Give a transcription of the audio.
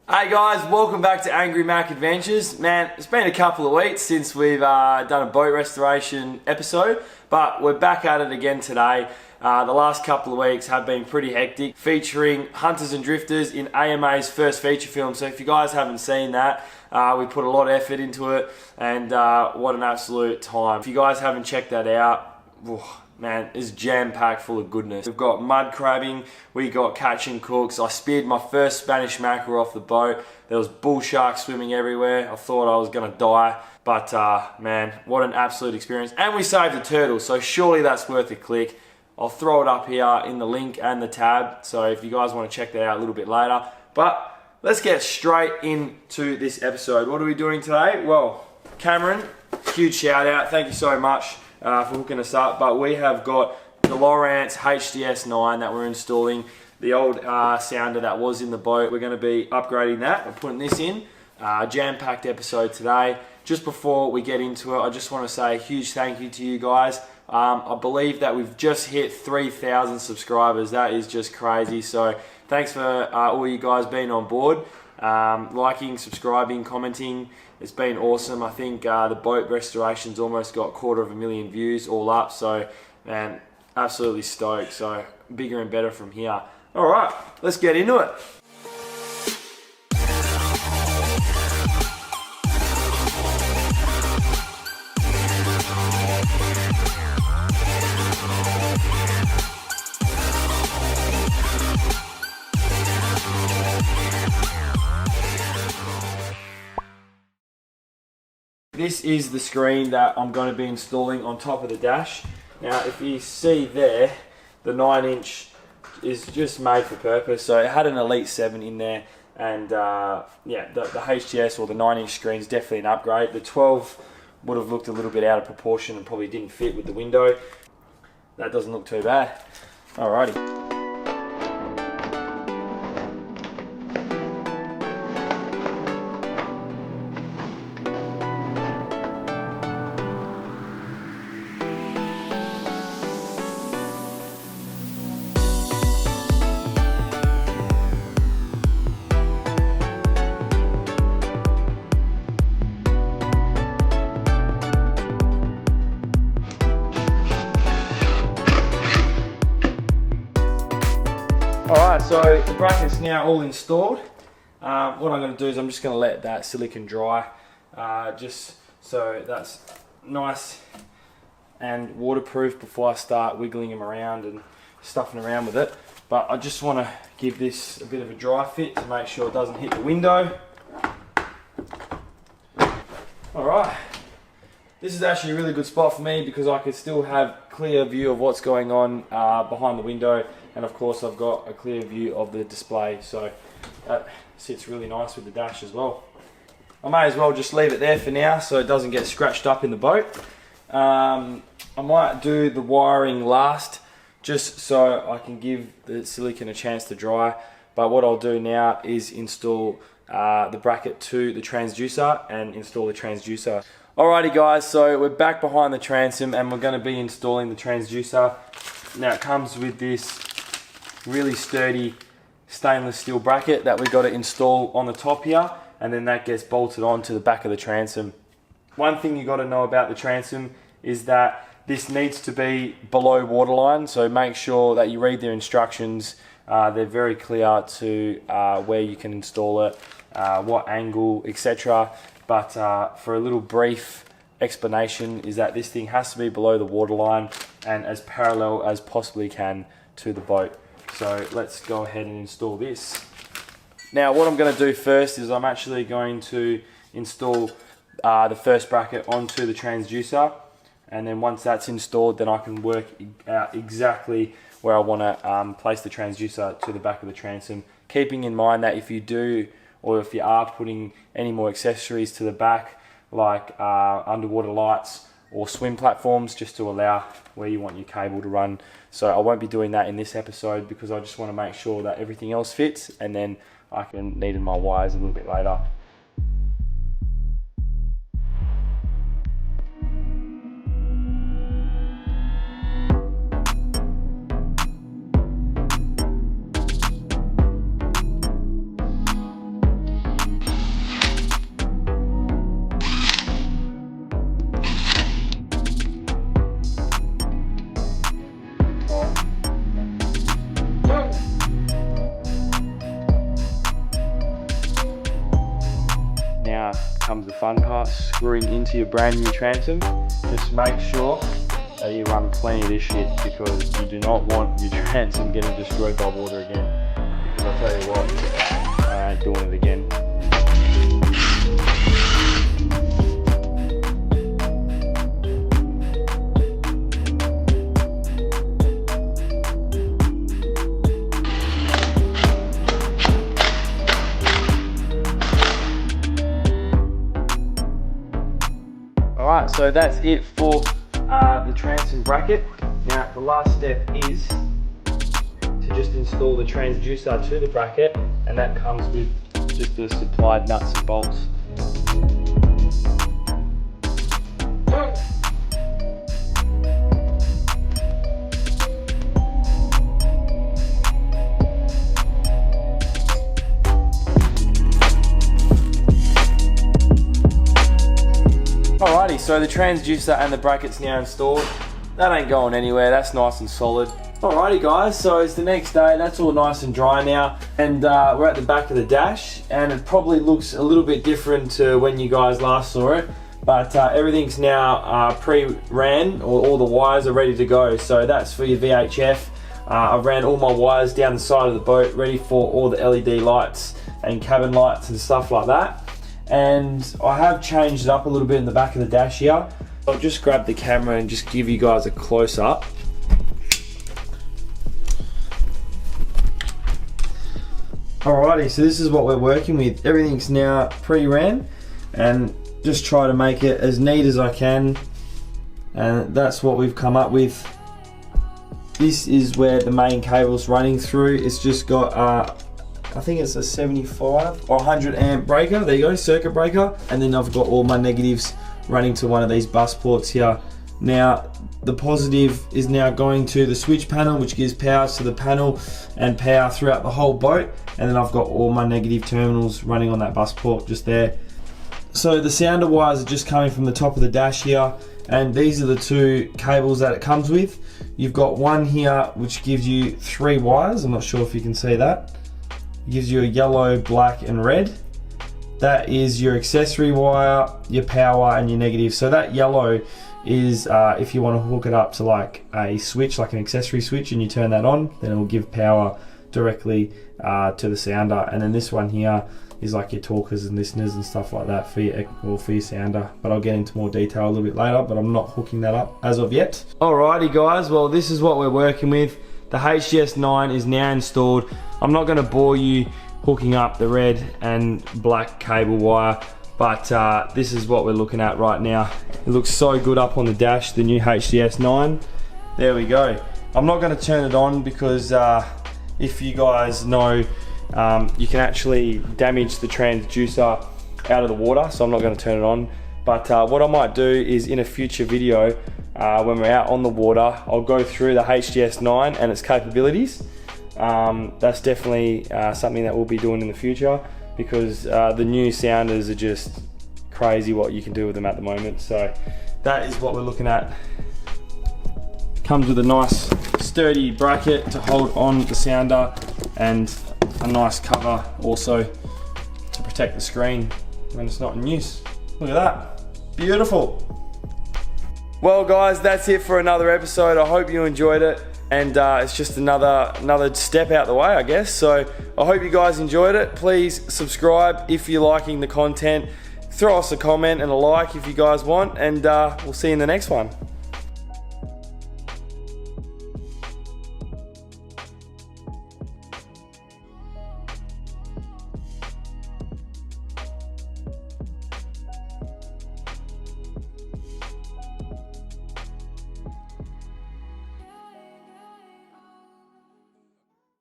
Hey guys, welcome back to Angry Mack Adventures. Man, it's been a couple of weeks since we've done a boat restoration episode, but we're back at it again today. The last couple of weeks have been pretty hectic, featuring Hunters and Drifters in AMA's first feature film. So if you guys haven't seen that, we put a lot of effort into it, and what an absolute time. If you guys haven't checked that out, man, it's jam-packed full of goodness. We've got mud crabbing, we got catch and cooks. I speared my first Spanish mackerel off the boat. There was bull sharks swimming everywhere. I thought I was gonna die, but man, what an absolute experience. And we saved a turtle, so surely that's worth a click. I'll throw it up here in the link and the tab, so if you guys wanna check that out a little bit later. But let's get straight into this episode. What are we doing today? Well, Cameron, huge shout out, thank you so much for hooking us up. But we have got the Lowrance HDS9 that we're installing, the old sounder that was in the boat. We're going to be upgrading that and putting this in. Jam-packed episode today. Just before we get into it, I just want to say a huge thank you to you guys. I believe that we've just hit 3,000 subscribers. That is just crazy. So thanks for all you guys being on board, liking, subscribing, commenting. It's been awesome. I think the boat restoration's almost got 250,000 views all up. So, man, absolutely stoked. So, bigger and better from here. All right, let's get into it. This is the screen that I'm going to be installing on top of the dash. Now, if you see there, the 9-inch is just made for purpose. So it had an Elite 7 in there, and yeah, the HDS or the 9-inch screen is definitely an upgrade. The 12 would have looked a little bit out of proportion and probably didn't fit with the window. That doesn't look too bad. Alrighty. Alright, so the bracket's now all installed. What I'm going to do is I'm just going to let that silicone dry, just so that's nice and waterproof before I start wiggling them around and stuffing around with it. But I just want to give this a bit of a dry fit to make sure it doesn't hit the window. Alright, this is actually a really good spot for me because I can still have clear view of what's going on behind the window. And of course I've got a clear view of the display, so that sits really nice with the dash as well. I may as well just leave it there for now so it doesn't get scratched up in the boat. I might do the wiring last just so I can give the silicone a chance to dry. But what I'll do now is install the bracket to the transducer and install the transducer. Alrighty guys, so we're back behind the transom and we're going to be installing the transducer. Now it comes with this really sturdy stainless steel bracket that we've got to install on the top here, and then that gets bolted onto the back of the transom. One thing you got to know about the transom is that this needs to be below waterline, so make sure that you read their instructions. They're very clear to where you can install it, what angle, etc. But for a little brief explanation is that this thing has to be below the waterline and as parallel as possibly can to the boat. So let's go ahead and install this. Now what I'm going to do first is I'm actually going to install the first bracket onto the transducer, and then once that's installed then I can work out exactly where I want to place the transducer to the back of the transom, keeping in mind that if you do, or if you are putting any more accessories to the back like underwater lights or swim platforms, just to allow where you want your cable to run. So I won't be doing that in this episode because I just want to make sure that everything else fits, and then I can needle my wires a little bit later. comes the fun part, screwing into your brand new transom. Just make sure that you run plenty of this shit, because you do not want your transom getting destroyed by water again. Because I'll tell you what, I ain't doing it again. Alright, so that's it for the transom bracket. Now the last step is to just install the transducer to the bracket, and that comes with just the supplied nuts and bolts. Alrighty, so the transducer and the bracket's now installed. That ain't going anywhere, that's nice and solid. Alrighty guys, so it's the next day, that's all nice and dry now, and we're at the back of the dash, and it probably looks a little bit different to when you guys last saw it, but everything's now pre-ran, or all the wires are ready to go. So that's for your VHF. I've ran all my wires down the side of the boat, ready for all the LED lights and cabin lights and stuff like that. And I have changed it up a little bit in the back of the dash here. I'll just grab the camera and just give you guys a close-up. Alrighty, so this is what we're working with. Everything's now pre-ran, and just try to make it as neat as I can, and that's what we've come up with. This is where the main cable's running through. It's just got I think it's a 75 or 100 amp breaker. There you go, circuit breaker. And then I've got all my negatives running to one of these bus ports here. Now, the positive is now going to the switch panel, which gives power to the panel and power throughout the whole boat. And then I've got all my negative terminals running on that bus port just there. So the sounder wires are just coming from the top of the dash here. And these are the two cables that it comes with. You've got one here, which gives you 3 wires. I'm not sure if you can see that. Gives you a yellow, black and red. That is your accessory wire, your power and your negative. So that yellow is if you want to hook it up to like a switch, like an accessory switch, and you turn that on, then it will give power directly to the sounder. And then this one here is like your talkers and listeners and stuff like that for your sounder. But I'll get into more detail a little bit later, but I'm not hooking that up as of yet. Alrighty guys, well this is what we're working with. The HDS9 is now installed. I'm not going to bore you hooking up the red and black cable wire, but this is what we're looking at right now. It looks so good up on the dash, the new HDS9. There we go. I'm not going to turn it on because if you guys know, you can actually damage the transducer out of the water, so I'm not going to turn it on. But what I might do is in a future video, when we're out on the water, I'll go through the HDS9 and its capabilities. That's definitely something that we'll be doing in the future, because the new sounders are just crazy what you can do with them at the moment. So that is what we're looking at. Comes with a nice sturdy bracket to hold on the sounder, and a nice cover also to protect the screen when it's not in use. Look at that. Beautiful. Well guys, that's it for another episode. I hope you enjoyed it, and it's just another step out the way, I guess. So I hope you guys enjoyed it. Please subscribe if you're liking the content. Throw us a comment and a like if you guys want, and we'll see you in the next one.